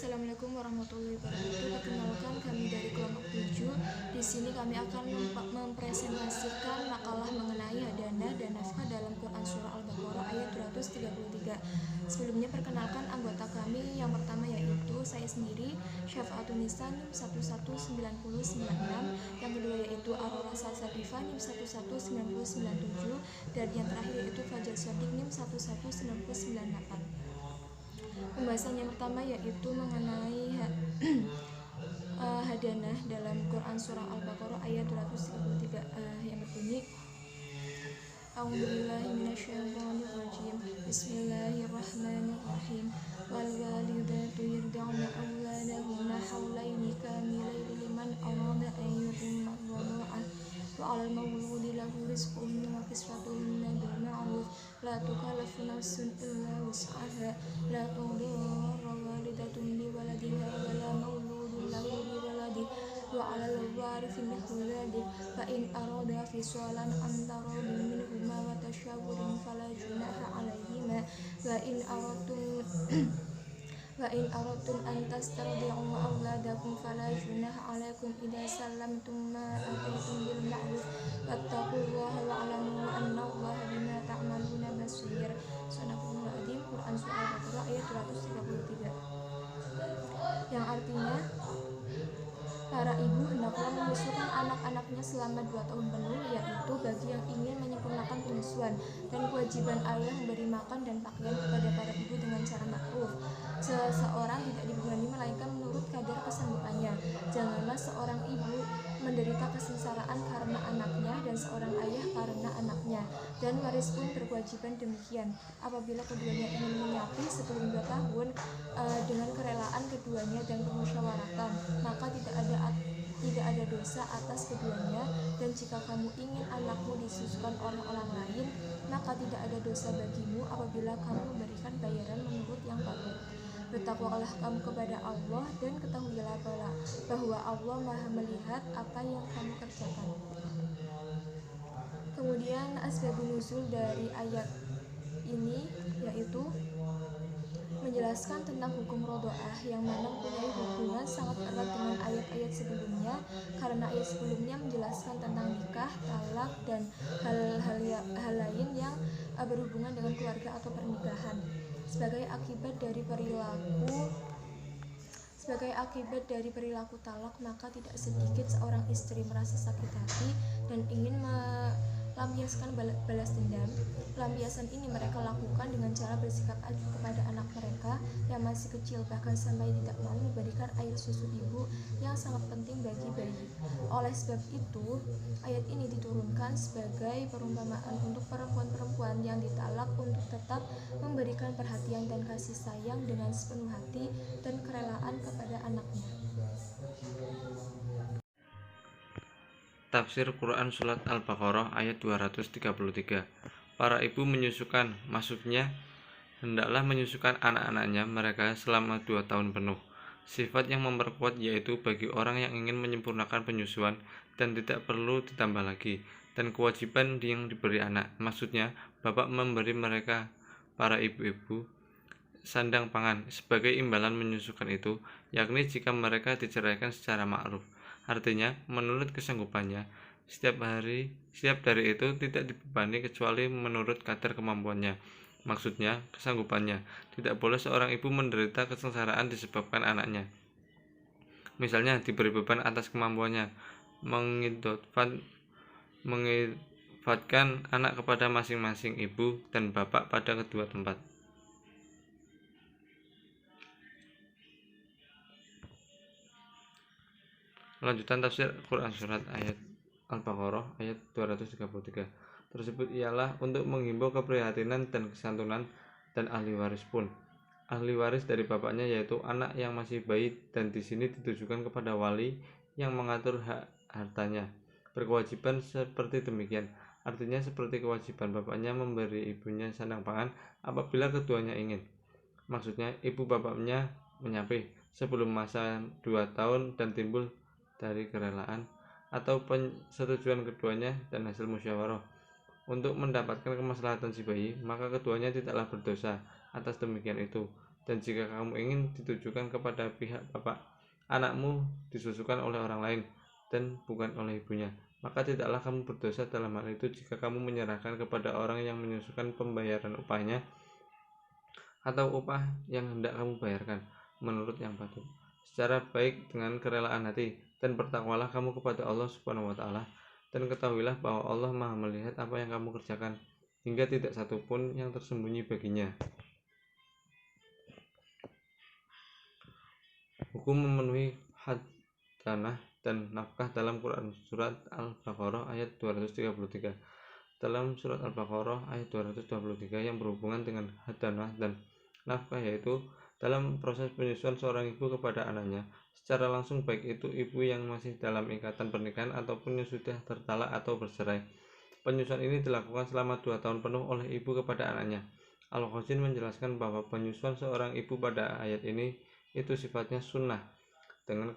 Assalamualaikum warahmatullahi wabarakatuh. Perkenalkan, kami dari kelompok 7. Di sini kami akan mempresentasikan makalah mengenai hadana dan nafkah dalam Quran Surah Al-Baqarah ayat 233. Sebelumnya perkenalkan anggota kami. Yang pertama yaitu saya sendiri, Syafa'atun Nisa NIM 1190996. Yang kedua yaitu Aurora Salsabila NIM 11997. Dan yang terakhir yaitu Fajar Sodik NIM 11998. Pembahasan yang pertama yaitu mengenai hadanah dalam Quran Surah Al-Baqarah ayat 233 yang berbunyi A'udzubillahi minasyaitonirrajim. Bismillahirrahmanirrahim. Wal walidatu yurdi'na auladahunna haulaini kamilaini liman arada an yutimma ar-radha'ah wa 'alal mawludi lahu rizquhunna wa kiswatuhunna bil ma'ruf la tukallafu nafsun illa wus'aha la tudarra walidatun bi waladiha wa la mawludun lahu bi waladihi wa 'alal warithi mithlu dzalik fa in arada fisalan an taradin minhuma wa tashawurin fala junaha 'alaihima wa in aradtum an tastardi'u auladakum fala junaha 'alaikum idza sallamtum ma ataytum bil ma'ruf wattaqullaha wa'lamu annallaha bima ta'maluna basir. Sadaqallahul adzim. Quran Surah Al-Baqarah ayat 233. Yang artinya, para ibu hendaklah menyusukan anak-anaknya selama 2 tahun penuh, yaitu bagi yang ingin menyempurnakan penyusuan, dan kewajiban ayah memberi makan dan pakaian kepada para ibu dengan cara ma'ruf. Seseorang tidak dibebani melainkan menurut kadar kesanggupannya. Janganlah seorang ibu menderita kesengsaraan karena anaknya dan seorang ayah karena anaknya, dan waris pun berkewajiban demikian. Apabila keduanya ingin menyapih sebelum 2 tahun dengan kerelaan keduanya dan permusyawaratan, maka tidak ada dosa atas keduanya. Dan jika kamu ingin anakmu disusukan oleh orang lain, maka tidak ada dosa bagimu apabila kamu memberikan bayaran menurut yang patut. Bertakwalah kamu kepada Allah dan ketahuilah bahwa Allah Maha melihat apa yang kamu kerjakan. Kemudian asbabun nuzul dari ayat ini yaitu menjelaskan tentang hukum roda'ah yang mana mempunyai hubungan sangat erat dengan ayat-ayat sebelumnya, karena ayat sebelumnya menjelaskan tentang nikah, talak, dan hal lain yang berhubungan dengan keluarga atau pernikahan. Sebagai akibat dari perilaku talak, maka tidak sedikit seorang istri merasa sakit hati dan ingin melampiaskan balas dendam. Pelampiasan ini mereka lakukan dengan cara bersikap adil kepada anak mereka yang masih kecil, bahkan sampai tidak mau memberikan air susu ibu yang sangat penting bagi bayi. Oleh sebab itu, ayat ini diturunkan sebagai perumpamaan untuk perempuan-perempuan yang ditalak untuk tetap memberikan perhatian dan kasih sayang dengan sepenuh hati dan kerelaan kepada anaknya. Tafsir Quran Surat Al-Baqarah ayat 233. Para ibu menyusukan, maksudnya hendaklah menyusukan anak-anaknya mereka selama 2 tahun penuh. Sifat yang memperkuat yaitu bagi orang yang ingin menyempurnakan penyusuan dan tidak perlu ditambah lagi. Dan kewajiban yang diberi anak, maksudnya bapak memberi mereka, para ibu-ibu, sandang pangan sebagai imbalan menyusukan itu, yakni jika mereka diceraikan secara ma'ruf. Artinya, menurut kesanggupannya, setiap dari itu tidak dibebani kecuali menurut kadar kemampuannya. Maksudnya, kesanggupannya. Tidak boleh seorang ibu menderita kesengsaraan disebabkan anaknya. Misalnya, diberi beban atas kemampuannya, mengifatkan anak kepada masing-masing ibu dan bapak pada kedua tempat. Lanjutan tafsir Quran Surat ayat Al-Baqarah ayat 233 tersebut ialah untuk menghimbau keprihatinan dan kesantunan dan ahli waris pun. Ahli waris dari bapaknya yaitu anak yang masih bayi, dan di sini ditujukan kepada wali yang mengatur hak hartanya. Berkewajiban seperti demikian, artinya seperti kewajiban bapaknya memberi ibunya sandang pangan apabila keduanya ingin. Maksudnya ibu bapaknya menyapih sebelum masa 2 tahun dan timbul dari kerelaan atau persetujuan keduanya dan hasil musyawarah untuk mendapatkan kemaslahatan si bayi, maka keduanya tidaklah berdosa atas demikian itu. Dan jika kamu ingin ditujukan kepada pihak bapak, anakmu disusukan oleh orang lain dan bukan oleh ibunya, maka tidaklah kamu berdosa dalam hal itu jika kamu menyerahkan kepada orang yang menyusukan pembayaran upahnya atau upah yang hendak kamu bayarkan menurut yang patut, secara baik dengan kerelaan hati. Dan bertakwalah kamu kepada Allah Subhanahu wa Ta'ala, dan ketahuilah bahwa Allah Maha melihat apa yang kamu kerjakan, hingga tidak satu pun yang tersembunyi baginya. Hukum memenuhi tanah dan nafkah dalam Quran Surat Al-Baqarah ayat 233. Dalam Surat Al-Baqarah ayat 223 yang berhubungan dengan hadanah dan nafkah, yaitu dalam proses penyusuan seorang ibu kepada anaknya secara langsung, baik itu ibu yang masih dalam ikatan pernikahan ataupun yang sudah tertalak atau bercerai. Penyusuan ini dilakukan selama 2 tahun penuh oleh ibu kepada anaknya. Al-Khazin menjelaskan bahwa penyusuan seorang ibu pada ayat ini itu sifatnya sunnah dengan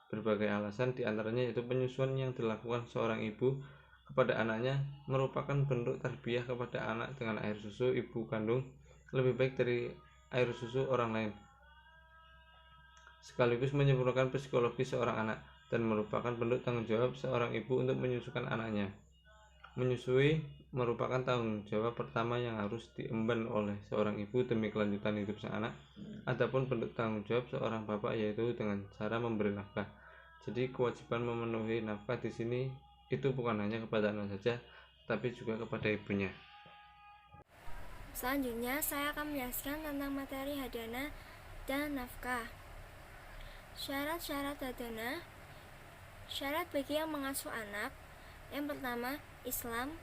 berbagai alasan, diantaranya yaitu penyusuan yang dilakukan seorang ibu kepada anaknya merupakan bentuk tarbiyah kepada anak dengan air susu ibu kandung lebih baik dari air susu orang lain, sekaligus menyempurnakan psikologi seorang anak dan merupakan bentuk tanggung jawab seorang ibu untuk menyusukan anaknya. Menyusui merupakan tanggung jawab pertama yang harus diemban oleh seorang ibu demi kelanjutan hidup sang anak. Adapun bentuk tanggung jawab seorang bapak yaitu dengan cara memberi nafkah. Jadi kewajiban memenuhi nafkah di sini itu bukan hanya kepada anak saja, tapi juga kepada ibunya. Selanjutnya saya akan menjelaskan tentang materi hadanah dan nafkah. Syarat-syarat hadanah. Syarat bagi yang mengasuh anak: yang pertama, Islam;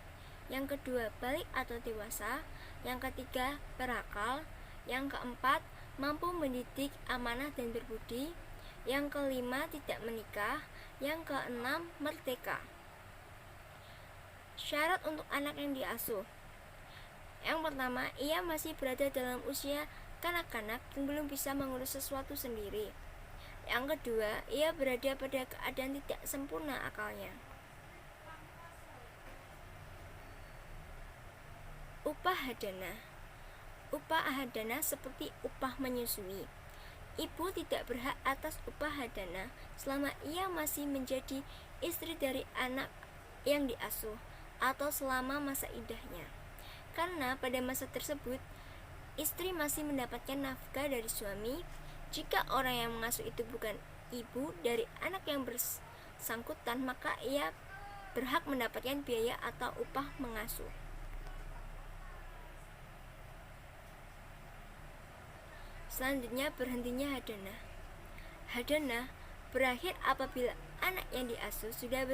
yang kedua, balik atau dewasa; yang ketiga, berakal; yang keempat, mampu mendidik, amanah dan berbudi; yang kelima, tidak menikah; yang keenam, merdeka. Syarat untuk anak yang diasuh. Yang pertama, ia masih berada dalam usia kanak-kanak dan belum bisa mengurus sesuatu sendiri. Yang kedua, ia berada pada keadaan tidak sempurna akalnya. Upah hadanah. Upah hadanah seperti upah menyusui. Ibu tidak berhak atas upah hadanah selama ia masih menjadi istri dari anak yang diasuh atau selama masa iddahnya, karena pada masa tersebut istri masih mendapatkan nafkah dari suami. Jika orang yang mengasuh itu bukan ibu dari anak yang bersangkutan, maka ia berhak mendapatkan biaya atau upah mengasuh. Selanjutnya, berhentinya hadanah. Hadanah berakhir apabila anak yang diasuh sudah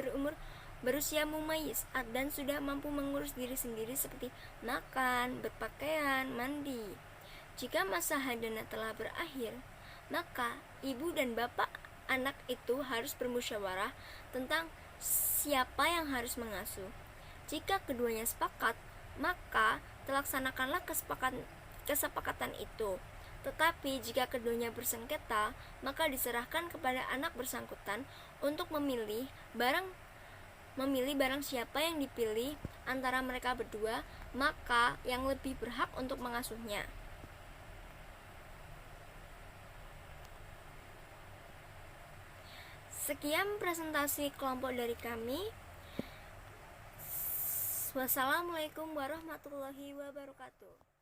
berusia mumayyiz dan sudah mampu mengurus diri sendiri seperti makan, berpakaian, mandi. Jika masa hadanah telah berakhir, maka ibu dan bapak anak itu harus bermusyawarah tentang siapa yang harus mengasuh. Jika keduanya sepakat, maka terlaksanakanlah kesepakatan itu. Tetapi jika keduanya bersengketa, maka diserahkan kepada anak bersangkutan untuk memilih barang siapa yang dipilih antara mereka berdua, maka yang lebih berhak untuk mengasuhnya. Sekian presentasi kelompok dari kami. Wassalamualaikum warahmatullahi wabarakatuh.